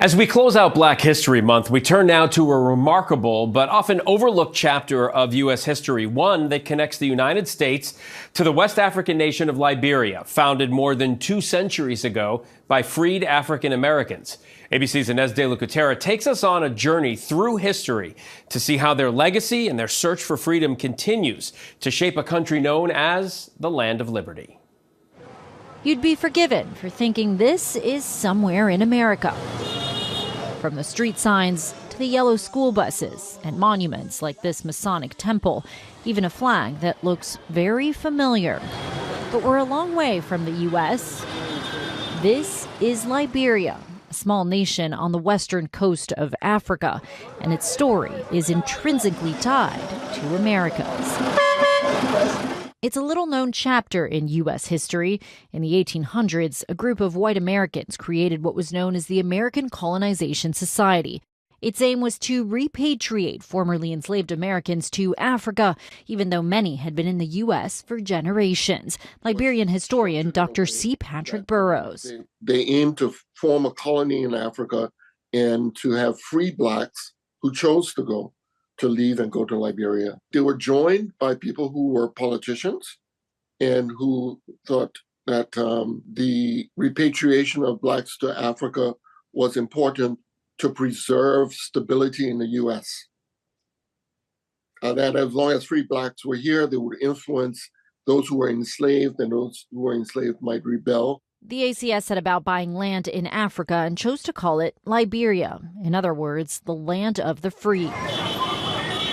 As we close out Black History Month, we turn now to a remarkable but often overlooked chapter of U.S. history, one that connects the United States to the West African nation of Liberia, founded more than 2 centuries ago by freed African Americans. ABC's Inez de la Cuetara takes us on a journey through history to see how their legacy and their search for freedom continues to shape a country known as the Land of Liberty. You'd be forgiven for thinking this is somewhere in America. From the street signs to the yellow school buses and monuments like this Masonic temple, even a flag that looks very familiar. But we're a long way from the U.S. This is Liberia, a small nation on the western coast of Africa, and its story is intrinsically tied to America's. It's a little-known chapter in U.S. history. In the 1800s, a group of white Americans created what was known as the American Colonization Society. Its aim was to repatriate formerly enslaved Americans to Africa, even though many had been in the U.S. for generations. Liberian historian Dr. C. Patrick Burrows. They aimed to form a colony in Africa and to have free blacks who chose to leave and go to Liberia. They were joined by people who were politicians and who thought that the repatriation of blacks to Africa was important to preserve stability in the U.S. That as long as free blacks were here, they would influence those who were enslaved, and those who were enslaved might rebel. The ACS set about buying land in Africa and chose to call it Liberia. In other words, the land of the free.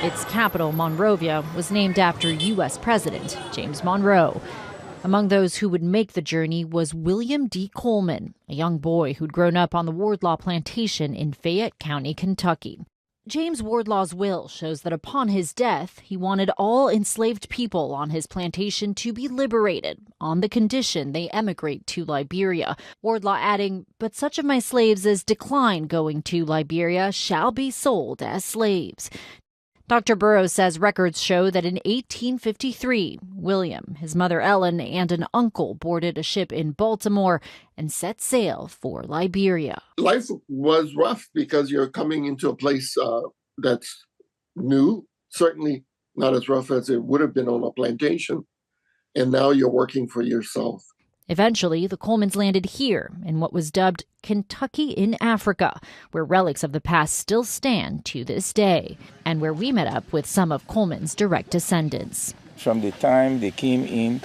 Its capital, Monrovia, was named after U.S. President James Monroe. Among those who would make the journey was William D. Coleman, a young boy who'd grown up on the Wardlaw plantation in Fayette County, Kentucky. James Wardlaw's will shows that upon his death, he wanted all enslaved people on his plantation to be liberated on the condition they emigrate to Liberia. Wardlaw adding, "But such of my slaves as decline going to Liberia shall be sold as slaves." Dr. Burrows says records show that in 1853, William, his mother Ellen, and an uncle boarded a ship in Baltimore and set sail for Liberia. Life was rough because you're coming into a place that's new, certainly not as rough as it would have been on a plantation, and now you're working for yourself. Eventually, the Colemans landed here in what was dubbed Kentucky in Africa, where relics of the past still stand to this day, and where we met up with some of Coleman's direct descendants. From the time they came in,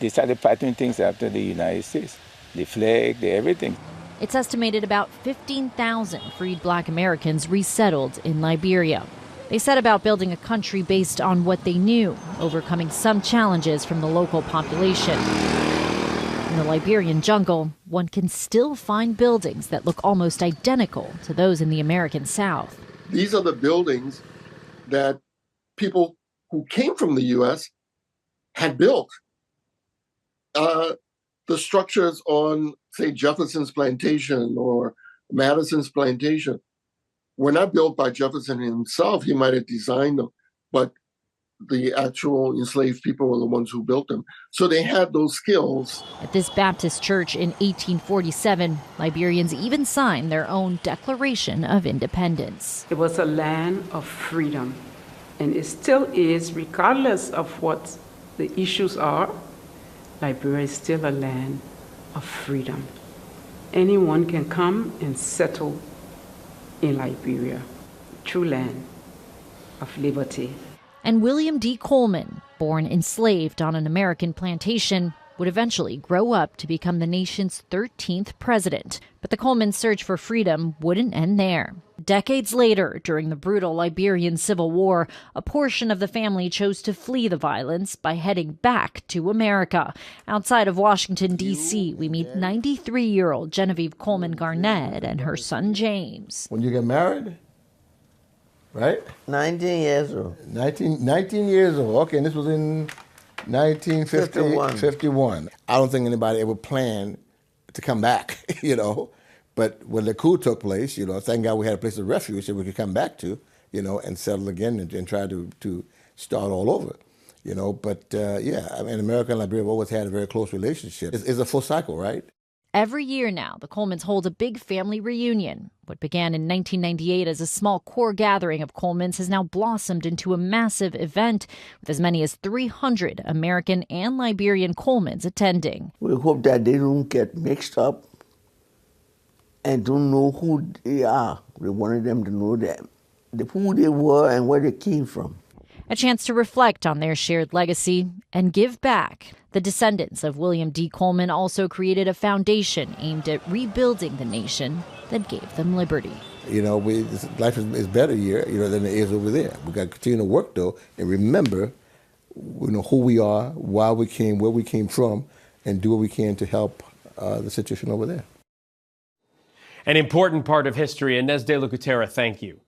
they started patterning things after the United States. The flag, the everything. It's estimated about 15,000 freed black Americans resettled in Liberia. They set about building a country based on what they knew, overcoming some challenges from the local population. In the Liberian jungle, one can still find buildings that look almost identical to those in the American South. These are the buildings that people who came from the U.S. had built. The structures on, say, Jefferson's plantation or Madison's plantation were not built by Jefferson himself. He might have designed them, but the actual enslaved people were the ones who built them. So they had those skills. At this Baptist church in 1847, Liberians even signed their own Declaration of Independence. It was a land of freedom, and it still is, regardless of what the issues are. Liberia is still a land of freedom. Anyone can come and settle in Liberia, true land of liberty. And William D. Coleman, born enslaved on an American plantation, would eventually grow up to become the nation's 13th president. But the Coleman search for freedom wouldn't end there. Decades later, during the brutal Liberian Civil War, a portion of the family chose to flee the violence by heading back to America. Outside of Washington, D.C., we meet 93-year-old Genevieve Coleman Garnett and her son James. When you get married, right? 19 years old. 19 years old. Okay, and this was in 1951. I don't think anybody ever planned to come back, you know. But when the coup took place, you know, thank God we had a place of refuge that we could come back to, you know, and settle again and try to start all over, you know. But, yeah, I mean, America and Liberia have always had a very close relationship. It's a full cycle, right? Every year now, the Colemans hold a big family reunion. What began in 1998 as a small core gathering of Colemans has now blossomed into a massive event with as many as 300 American and Liberian Colemans attending. We hope that they don't get mixed up and don't know who they are. We wanted them to know them, who they were and where they came from. A chance to reflect on their shared legacy and give back. The descendants of William D. Coleman also created a foundation aimed at rebuilding the nation that gave them liberty. You know, life is better here, than it is over there. We got to continue to work, though, and remember, who we are, why we came, where we came from, and do what we can to help the situation over there. An important part of history. Inez de la Gutera, thank you.